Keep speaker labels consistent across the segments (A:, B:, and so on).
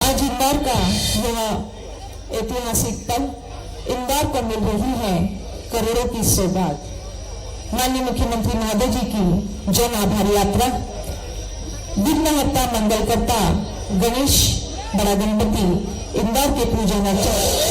A: आज इंदौर का यह ऐतिहासिक पल इंदौर को मिल रही है करोड़ों की सौगात। माननीय मुख्यमंत्री महोदय जी की जन आभार यात्रा, विघ्नहर्ता मंगलकर्ता गणेश बड़ा गणपति इंदौर के पूजन अर्चन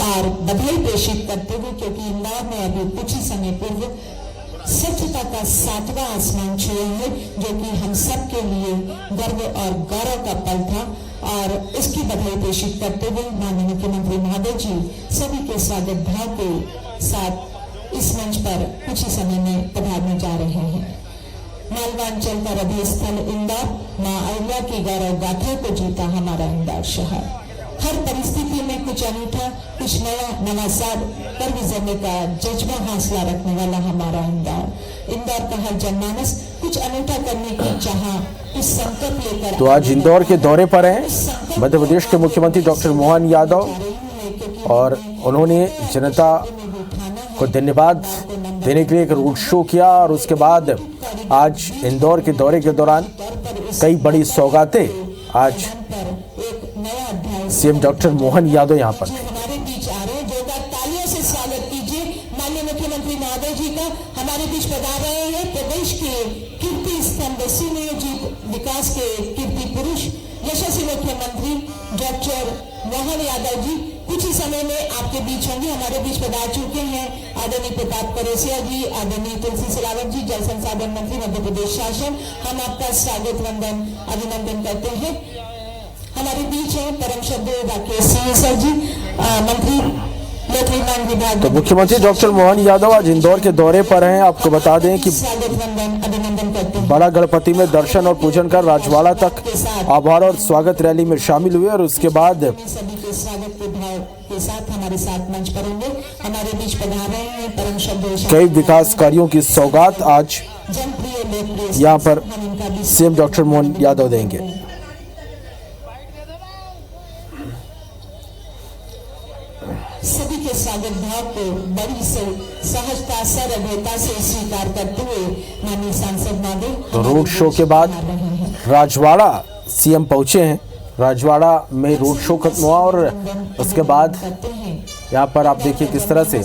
A: और बधाई प्रेषित करते हुए, क्योंकि इंदौर में अभी कुछ ही समय पूर्व स्वच्छता का 7वां आसमान छुआ है, जो कि हम सब के लिए गर्व और गौरव का पल था। और इसकी बधाई प्रेषित करते हुए माननीय मुख्यमंत्री महोदय जी सभी के स्वागत भाव के साथ इस मंच पर कुछ ही समय में पधारने जा रहे हैं। मालवांचल का हृदय स्थल इंदौर, मां अहिल्या की गौरव गाथा को जीता हमारा इंदौर शहर। हर परिस्थिति में कुछ अनूठा, कुछ नया नवाचार कर गुजरने का जज्बा हौसला रखने वाला हमारा इंदौर का हर जनमानस कुछ अनूठा करने की चाह, कुछ संकल्प लेकर।
B: तो आज इंदौर के दौरे पर हैं मध्य प्रदेश के मुख्यमंत्री डॉक्टर मोहन यादव, और उन्होंने जनता को धन्यवाद देने के लिए एक रोड शो किया, और उसके बाद आज इंदौर के दौरे के दौरान कई बड़ी सौगातें आज सीएम डॉक्टर मोहन यादव यहाँ पर
A: हमारे बीच आ रहे हैं। जोरदार तालियों से स्वागत कीजिए माननीय मुख्यमंत्री महोदय जी का। हमारे बीच पधार रहे हैं प्रदेश के कीर्ति स्तंभ, सुनियोजित विकास के कीर्ति पुरुष, यशस्वी मुख्यमंत्री डॉक्टर मोहन यादव जी कुछ ही समय में आपके बीच होंगे। हमारे बीच पधार चुके हैं आदरणीय प्रताप परोसिया जी, आदरणीय तुलसी सिलावट जी, जल संसाधन मंत्री मध्य प्रदेश शासन। हम आपका स्वागत वंदन अभिनंदन करते हैं। हमारे बीच है परम श्रद्धेय राकेश सिंह सर जी, मंत्री लोक निर्माण विभाग।
B: तो मुख्यमंत्री डॉक्टर मोहन यादव आज इंदौर के दौरे पर हैं। आपको बता दें कि
A: अभिनंदन करते हैं।
B: बड़ा गणपति में दर्शन और पूजन कर राजवाड़ा तक आभार और स्वागत रैली में शामिल हुए, और उसके बाद
A: सभी के स्वागत के भाव के साथ हमारे साथ मंच पर होंगे। हमारे बीच पधार रहे हैं परम श्रद्धेय
B: कई विकास कार्यों की सौगात आज
A: जनप्रिय लोकप्रिय
B: यहाँ पर सीएम डॉक्टर मोहन यादव देंगे।
A: सभी के स्वागत भाव को बड़ी सहजता सरलता से स्वीकार करते हुए माननीय सांसद महोदय
B: तो रोड शो के बाद राजवाड़ा सीएम पहुंचे हैं। राजवाड़ा में रोड शो खत्म हुआ, और उसके बाद यहाँ पर आप देखिए किस तरह से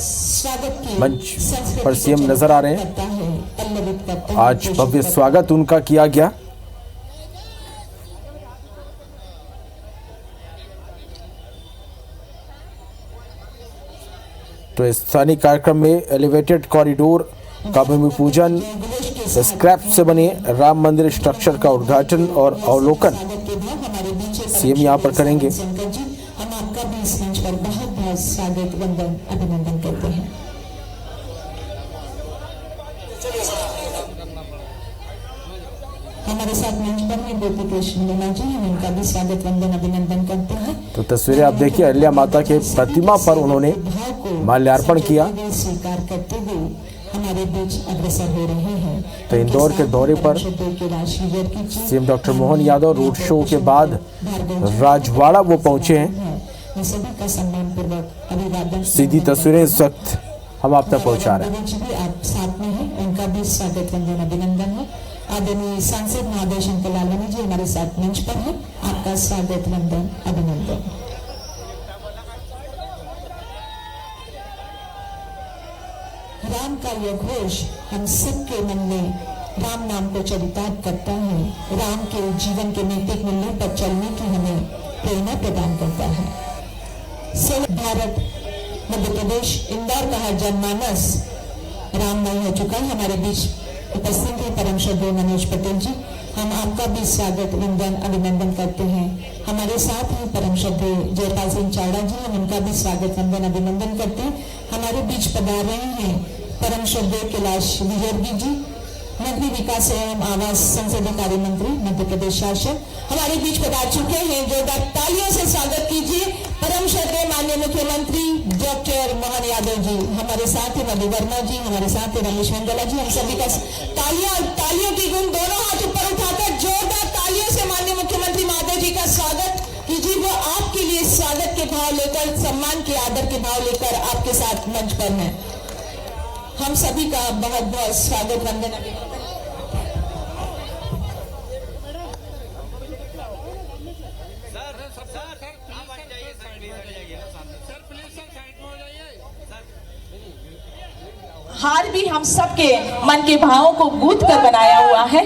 B: मंच पर सीएम नजर आ रहे हैं। आज भव्य स्वागत उनका किया गया। तो स्थानीय कार्यक्रम में एलिवेटेड कॉरिडोर का भूमि पूजन, स्क्रैप से बने राम मंदिर स्ट्रक्चर का उद्घाटन और अवलोकन सीएम यहाँ पर करेंगे।
A: हम आपका भी इस मंच पर बहुत बहुत स्वागत वंदन अभिनंदन करते हैं। हमारे साथ मंच पर है गोपी कृष्ण मीना जी, हम इनका भी स्वागत वंदन अभिनंदन करते हैं।
B: तो तस्वीरें आप देखिए, अहिल्या माता के प्रतिमा पर उन्होंने माल्यार्पण किया।
A: स्वीकार करते हुए हमारे बीच अग्रसर हो रहे हैं।
B: तो इंदौर के दौरे पर CM doctor Mohan Yadav road show के बाद राजवाड़ा वो पहुंचे हैं।
A: सभी का सम्मान पूर्वक अभिवादन।
B: सीधी तस्वीरें इस वक्त हम आप तक पहुंचा रहे हैं।
A: आप साथ में हैं, उनका भी स्वागत वंदन अभिनंदन है। आदरणीय सांसद महोदय शंकर लालवानी जी हमारे साथ मंच पर है, आपका स्वागत वंदन अभिनंदन। राम का यह घोष हम सबके मन में राम नाम को चरितार्थ करता है। राम के जीवन के नैतिक मूल्यों पर चलने की हमें प्रेरणा प्रदान करता है। भारत मध्य प्रदेश इंदौर का हर जनमानस राममय हो चुका है। हमारे बीच उपस्थित है परम श्रद्धेय मनोज पटेल जी, हम आपका भी स्वागत वंदन अभिनंदन करते हैं। हमारे साथ हैं परम श्रद्धेय जयपाल सिंह चावड़ा जी, हम उनका भी स्वागत वंदन अभिनंदन करते हैं। हमारे बीच पधार रहे हैं परम श्रद्धेय कैलाश विजयवर्गीय जी, नगरीय विकास एवं आवास संसदीय कार्य मंत्री मध्य प्रदेश शासन, हमारे बीच पधार चुके हैं। जोरदार तालियों से स्वागत कीजिए परम श्रद्धेय माननीय मुख्यमंत्री डॉक्टर मोहन यादव जी। हमारे साथ है मधु वर्मा जी, हमारे साथ है रमेश मंगला जी। हम सभी का तालियों की गुण दोनों हाथ ऊपर उठाकर जोरदार तालियों के भाव लेकर, सम्मान के आदर के भाव लेकर आपके साथ मंच पर हैं। हम सभी का बहुत बहुत स्वागत, वंदन, अभिनंदन। हार भी हम सबके मन के भावों को गूंथ कर बनाया हुआ है।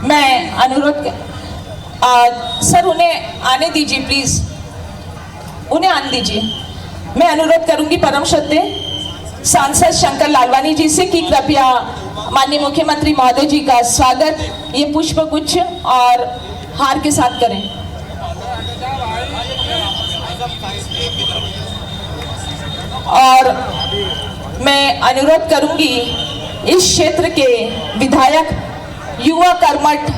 A: मैं अनुरोध सर उन्हें आने दीजिए, प्लीज उन्हें आने दीजिए। मैं अनुरोध करूंगी परम श्रद्धेय सांसद शंकर लालवानी जी से कि कृपया माननीय मुख्यमंत्री महोदय जी का स्वागत ये पुष्प गुच्छ और हार के साथ करें। और मैं अनुरोध करूंगी इस क्षेत्र के विधायक, युवा कर्मठ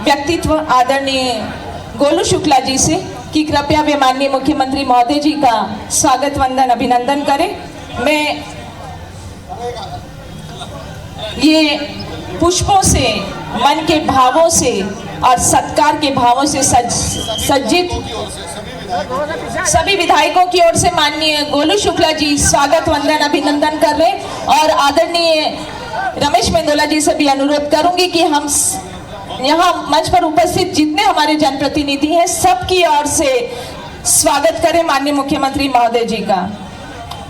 A: व्यक्तित्व आदरणीय गोलू शुक्ला जी से कि कृपया वे माननीय मुख्यमंत्री महोदय जी का स्वागत, वंदन, अभिनंदन करें। मैं ये पुष्पों से, मन के भावों से और सत्कार के भावों से सज्जित सभी विधायकों की ओर से माननीय गोलू शुक्ला जी स्वागत, वंदन, अभिनंदन कर रहे। और आदरणीय रमेश मेंदोला जी से भी अनुरोध करूंगी कि हम यहाँ मंच पर उपस्थित जितने हमारे जनप्रतिनिधि हैं सबकी ओर से स्वागत करें माननीय मुख्यमंत्री महोदय जी का।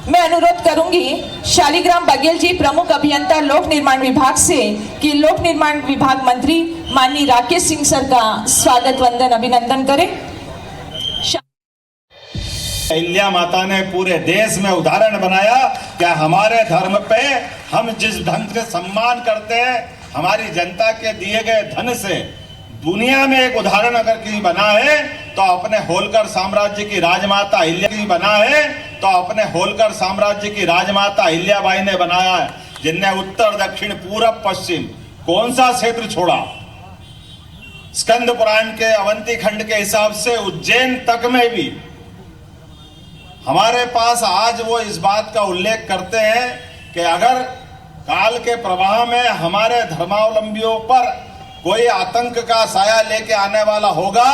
A: मैं अनुरोध करूंगी शालिग्राम बघेल जी, प्रमुख अभियंता लोक निर्माण विभाग से, कि लोक निर्माण विभाग मंत्री माननीय राकेश सिंह सर का स्वागत, वंदन, अभिनंदन करें।
C: अहिल्या माता ने पूरे देश में उदाहरण बनाया कि हमारे धर्म पे हम जिस ढंग से सम्मान करते हैं, हमारी जनता के दिए गए धन से दुनिया में एक उदाहरण अगर किसी बना है तो अपने होलकर साम्राज्य की राजमाता अहिल्या की बना है, तो अपने होलकर साम्राज्य की राजमाता अहिल्याबाई ने बनाया है, जिनने उत्तर, दक्षिण, पूरब, पश्चिम कौन सा क्षेत्र छोड़ा। स्कंद पुराण के अवंती खंड के हिसाब से उज्जैन तक में भी हमारे पास आज वो इस बात का उल्लेख करते हैं कि अगर काल के प्रवाह में हमारे धर्मावलंबियों पर कोई आतंक का साया लेके आने वाला होगा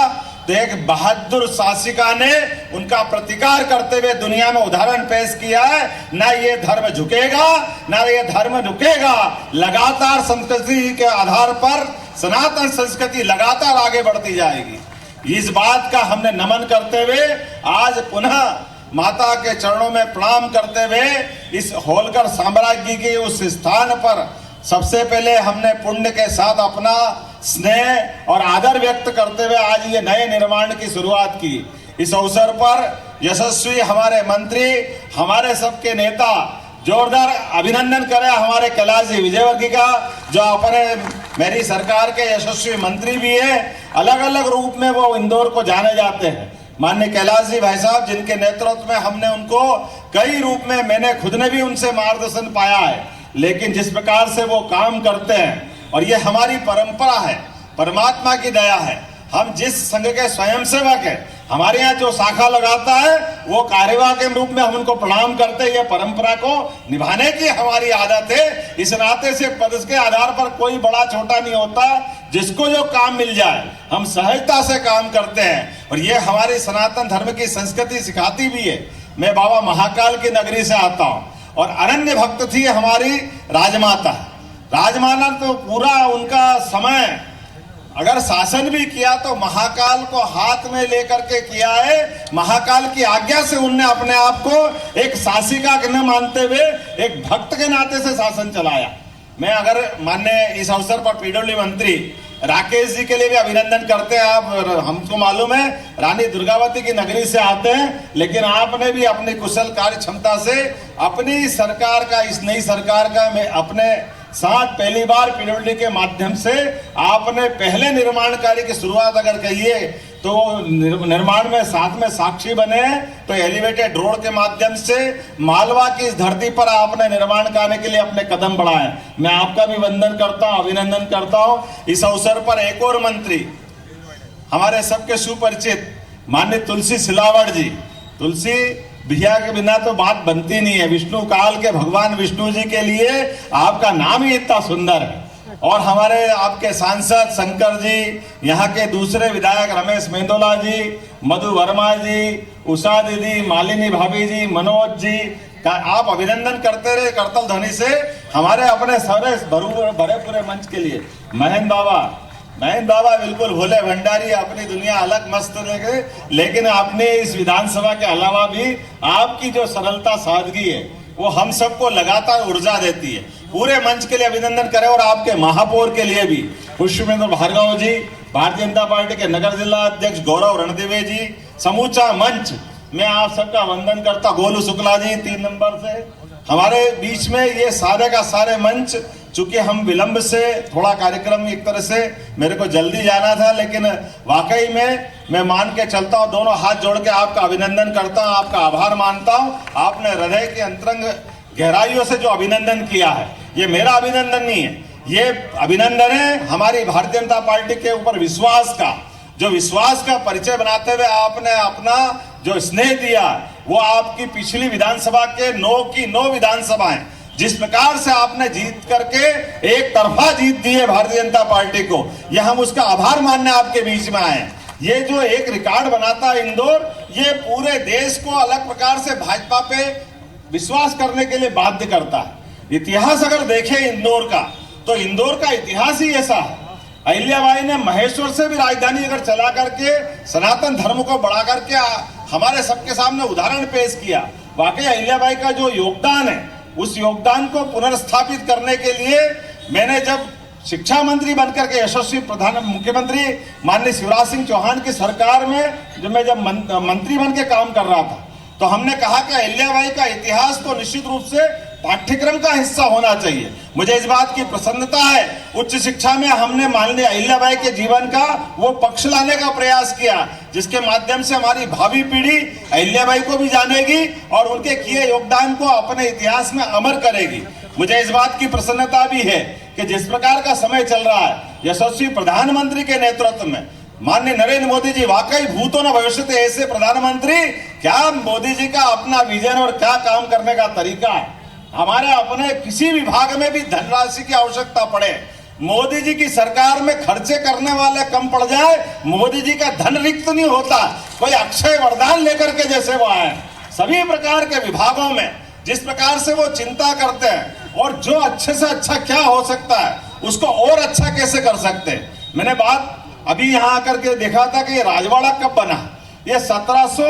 C: तो एक बहादुर शासिका ने उनका प्रतिकार करते हुए दुनिया में उदाहरण पेश किया है। ना ये धर्म झुकेगा, ना ये धर्म रुकेगा। लगातार संस्कृति के आधार पर सनातन संस्कृति लगातार आगे बढ़ती जाएगी। इस बात का हमने नमन करते हुए आज पुनः माता के चरणों में प्रणाम करते हुए इस होलकर साम्राज्य के उस स्थान पर सबसे पहले हमने पुण्य के साथ अपना स्नेह और आदर व्यक्त करते हुए आज ये नए निर्माण की शुरुआत की। इस अवसर पर यशस्वी हमारे मंत्री, हमारे सबके नेता जोरदार अभिनंदन करें हमारे कैलाश जी विजयवर्गीय का, जो अपने मेरी सरकार के यशस्वी मंत्री भी है। अलग अलग रूप में वो इंदौर को जाने जाते हैं। माननीय कैलाश जी भाई साहब, जिनके नेतृत्व में हमने उनको कई रूप में, मैंने खुद ने भी उनसे मार्गदर्शन पाया है, लेकिन जिस प्रकार से वो काम करते हैं और ये हमारी परंपरा है, परमात्मा की दया है। हम जिस संघ के स्वयंसेवक हैं, हमारे यहाँ जो शाखा लगाता है वो कार्यवाह के रूप में हम उनको प्रणाम करते हैं। ये परंपरा को निभाने की हमारी आदत है। इस नाते से पद के आधार पर कोई बड़ा छोटा नहीं होता, जिसको जो काम मिल जाए हम सहजता से काम करते हैं और ये हमारी सनातन धर्म की संस्कृति सिखाती भी है। मैं बाबा महाकाल की नगरी से आता हूँ और अनन्य भक्त थी हमारी राजमाता। राजमाता तो पूरा उनका समय अगर शासन भी किया तो महाकाल को हाथ में लेकर के किया है। महाकाल की आज्ञा से उनने अपने आप को एक शासिका के न मानते हुए एक भक्त के नाते से शासन चलाया। मैं अगर माननीय इस अवसर पर पीडब्ल्यू मंत्री राकेश जी के लिए भी अभिनंदन करते हैं। आप, हमको मालूम है रानी दुर्गावती की नगरी से आते हैं, लेकिन आपने भी अपनी कुशल कार्य क्षमता से अपनी सरकार का, इस नई सरकार का में अपने साथ पहली बार पीडब्ल्यूडी के माध्यम से आपने पहले निर्माण कार्य की शुरुआत अगर कहिए तो निर्माण में साथ में साक्षी बने। तो एलिवेटेड रोड के माध्यम से मालवा की इस धरती पर आपने निर्माण कार्य के लिए अपने कदम बढ़ाए। मैं आपका भी वंदन करता हूं, अभिनंदन करता हूं। इस अवसर पर एक और मंत्री, हमारे सबके सुपरिचित माननीय तुलसी सिलावट जी। तुलसी भैया के बिना तो बात बनती नहीं है। विष्णु काल के भगवान विष्णु जी के लिए आपका नाम ही इतना सुंदर है। और हमारे आपके सांसद शंकर जी, यहाँ के दूसरे विधायक रमेश मेंदोला जी, मधु वर्मा जी, उषा दीदी, मालिनी भाभी जी, मनोज जी का आप अभिनंदन करते रहे करतल ध्वनि से हमारे अपने सारे भरे पूरे मंच के लिए। महेंद्र बाबा बिल्कुल भोले भंडारी, अपनी दुनिया अलग मस्त लेकिन आपने इस विधानसभा के अलावा भी आपकी जो सरलता सादगी है वो हम सबको लगातार ऊर्जा देती है। पूरे मंच के लिए अभिनंदन करें और आपके महापौर के लिए भी पुष्पेंद्र भार्गव जी, भारतीय जनता पार्टी के नगर जिला अध्यक्ष गौरव रणदेवे जी, समूचा मंच मैं आप सबका वंदन करता। गोलू शुक्ला जी 3 नंबर से हमारे बीच में ये सारे का सारे मंच, चूंकि हम विलंब से थोड़ा कार्यक्रम एक तरह से मेरे को जल्दी जाना था, लेकिन वाकई में मैं मान के चलता हूँ, दोनों हाथ जोड़ के आपका अभिनंदन करता हूँ, आपका आभार मानता हूँ। आपने हृदय के अंतरंग गहराइयों से जो अभिनंदन किया है, ये मेरा अभिनंदन नहीं है, ये अभिनंदन है हमारी भारतीय जनता पार्टी के ऊपर विश्वास का, जो विश्वास का परिचय बनाते हुए आपने अपना जो स्नेह दिया वो आपकी पिछली विधानसभा के 9 की 9 विधानसभाएं जिस प्रकार से आपने जीत करके एक तरफा जीत दी है भारतीय जनता पार्टी को, यह हम उसका आभार मानने आपके बीच में आए। ये जो एक रिकॉर्ड बनाता है इंदौर, ये पूरे देश को अलग प्रकार से भाजपा पे विश्वास करने के लिए बाध्य करता है। इतिहास अगर देखें इंदौर का, तो इंदौर का इतिहास ही ऐसा है। अहिल्याबाई ने महेश्वर से भी राजधानी अगर चला करके सनातन धर्म को बढ़ा करके हमारे सबके सामने उदाहरण पेश किया। वाकई अहिल्याबाई का जो योगदान है, उस योगदान को पुनर्स्थापित करने के लिए मैंने जब शिक्षा मंत्री बनकर के यशस्वी मुख्यमंत्री माननीय शिवराज सिंह चौहान की सरकार में जब मंत्री बन के काम कर रहा था, तो हमने कहा कि अहिल्याबाई का इतिहास तो निश्चित रूप से पाठ्यक्रम का हिस्सा होना चाहिए। मुझे इस बात की प्रसन्नता है, उच्च शिक्षा में हमने माननीय अहिल्याबाई के जीवन का वो पक्ष लाने का प्रयास किया, जिसके माध्यम से हमारी भावी पीढ़ी अहिल्याबाई को भी जानेगी और उनके किए योगदान को अपने इतिहास में अमर करेगी। मुझे इस बात की प्रसन्नता भी है कि जिस प्रकार का समय चल रहा है, यशस्वी प्रधानमंत्री के नेतृत्व में माननीय नरेंद्र मोदी जी, वाकई भूतो न भविष्यति ऐसे प्रधानमंत्री, क्या मोदी जी का अपना विजन और क्या काम करने का तरीका है। हमारे अपने किसी विभाग में भी धनराशि की आवश्यकता पड़े, मोदी जी की सरकार में खर्चे करने वाले कम पड़ जाए, मोदी जी का धन रिक्त नहीं होता, कोई अक्षय वरदान लेकर के जैसे वो आए। सभी प्रकार के विभागों में जिस प्रकार से वो चिंता करते हैं और जो अच्छे से अच्छा क्या हो सकता है उसको और अच्छा कैसे कर सकते हैं। मैंने बात अभी यहाँ आकर के देखा था कि ये राजवाड़ा कब बना। ये 1700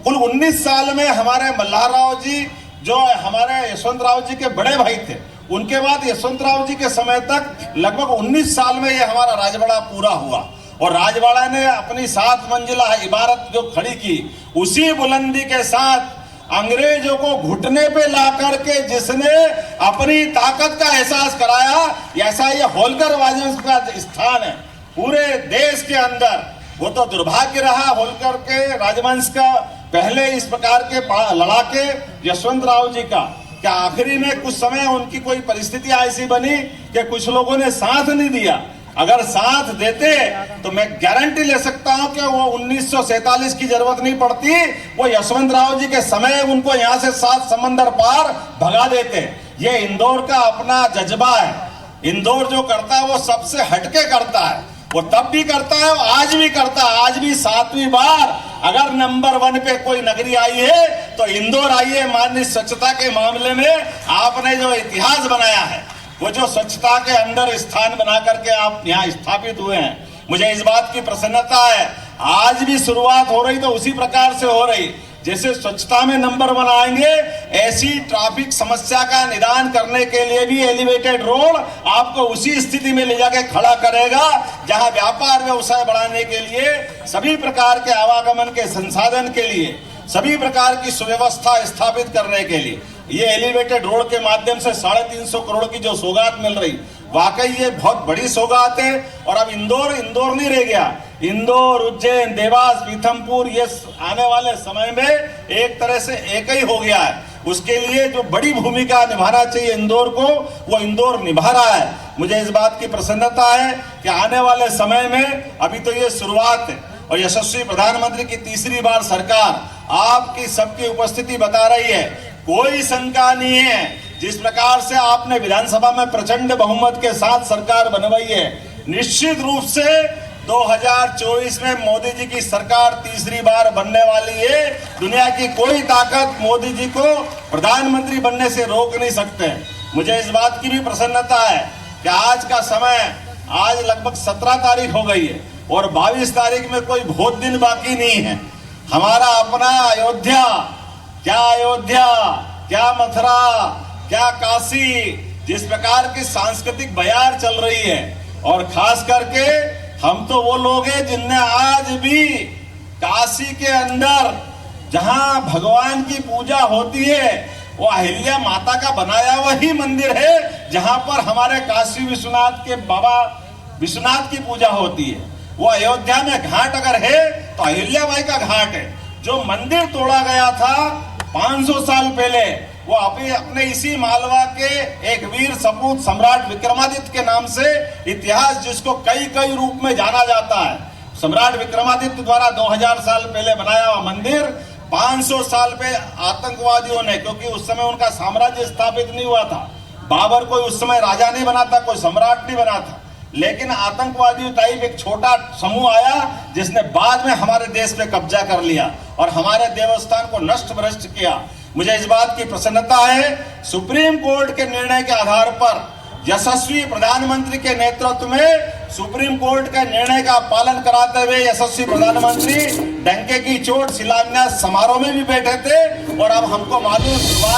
C: कुल 19 साल में हमारे मल्हारराव जी जो हमारे यशवंतराव जी के बड़े भाई थे, उनके बाद यशवंतराव जी के समय तक लगभग 19 साल में ये हमारा राजवाड़ा पूरा हुआ। और राजवाड़ा ने अपनी 7 मंजिला इमारत जो खड़ी की, उसी बुलंदी के साथ अंग्रेजों को घुटने पे ला करके जिसने अपनी ताकत का एहसास कराया, ऐसा ये होलकर राजवंश का स्थान है पूरे देश के अंदर। वो तो दुर्भाग्य रहा होलकर के राजवंश का, पहले इस प्रकार के लड़ाके यशवंतराव जी का, क्या आखिरी में कुछ समय उनकी कोई परिस्थिति ऐसी बनी कि कुछ लोगों ने साथ नहीं दिया। अगर साथ देते तो मैं गारंटी ले सकता हूं कि वो 1947 की जरूरत नहीं पड़ती, वो यशवंतराव जी के समय उनको यहां से 7 समंदर पार भगा देते। ये इंदौर का अपना जज्बा है। इंदौर जो करता है वो सबसे हटके करता है, वो तब भी करता है और आज भी करता है। आज भी 7वीं बार अगर नंबर 1 पे कोई नगरी आई है तो इंदौर आई है। माननीय स्वच्छता के मामले में आपने जो इतिहास बनाया है, वो जो स्वच्छता के अंदर स्थान बना करके आप यहाँ स्थापित हुए हैं, मुझे इस बात की प्रसन्नता है। आज भी शुरुआत हो रही तो उसी प्रकार से हो रही, जैसे स्वच्छता में नंबर 1 आएंगे, ऐसी ट्रैफिक समस्या का निदान करने के लिए भी एलिवेटेड रोड आपको उसी स्थिति में ले जाके खड़ा करेगा जहां व्यापार व्यवसाय बढ़ाने के लिए, सभी प्रकार के आवागमन के संसाधन के लिए, सभी प्रकार की सुव्यवस्था स्थापित करने के लिए ये एलिवेटेड रोड के माध्यम से 350 करोड़ की जो सौगात मिल रही, वाकई ये बहुत बड़ी सौगात है। और अब इंदौर नहीं रह गया। इंदौर, उज्जैन, देवास, पीथमपुर ये आने वाले समय में एक तरह से एक ही हो गया है। उसके लिए जो बड़ी भूमिका निभाना चाहिए इंदौर को, वो इंदौर निभा रहा है। मुझे इस बात की प्रसन्नता है कि आने वाले समय में, अभी तो ये शुरुआत है और यशस्वी प्रधानमंत्री की तीसरी बार सरकार आपकी सबकी उपस्थिति बता रही है। कोई शंका नहीं है जिस प्रकार से आपने विधानसभा में प्रचंड बहुमत के साथ सरकार बनवाई है, निश्चित रूप से 2024 में मोदी जी की सरकार तीसरी बार बनने वाली है। दुनिया की कोई ताकत मोदी जी को प्रधानमंत्री बनने से रोक नहीं सकते। मुझे इस बात की भी प्रसन्नता है कि आज का समय, आज लगभग 17 तारीख हो गई है और 22 तारीख में कोई बहुत दिन बाकी नहीं है। हमारा अपना अयोध्या, क्या मथुरा, क्या काशी, जिस प्रकार की सांस्कृतिक बयार चल रही है, और खास करके हम तो वो लोग हैं जिनने आज भी काशी के अंदर जहां भगवान की पूजा होती है वो अहिल्या माता का बनाया वही मंदिर है जहां पर हमारे काशी विश्वनाथ के बाबा विश्वनाथ की पूजा होती है। वो अयोध्या में घाट अगर है तो अहिल्याबाई का घाट है। जो मंदिर तोड़ा गया था 500 साल पहले, वो अपने इसी मालवा के एक वीर सपूत सम्राट विक्रमादित्य के नाम से इतिहास, जिसको कई कई रूप में जाना जाता है, सम्राट विक्रमादित्य द्वारा 2000 साल पहले बनाया हुआ मंदिर 500 साल पे आतंकवादियों ने, क्योंकि उस समय उनका साम्राज्य स्थापित नहीं हुआ था, बाबर कोई उस समय राजा नहीं बना था, कोई सम्राट नहीं बना था, लेकिन आतंकवादियों टाइप एक छोटा समूह आया जिसने बाद में हमारे देश पे कब्जा कर लिया और हमारे देवस्थान को नष्ट भ्रष्ट किया। मुझे इस बात की प्रसन्नता है, सुप्रीम कोर्ट के निर्णय के आधार पर यशस्वी प्रधानमंत्री के नेतृत्व में सुप्रीम कोर्ट के निर्णय का पालन कराते हुए यशस्वी प्रधानमंत्री डंके की चोट शिलान्यास समारोह में भी बैठे थे। और अब हमको मालूम भगवान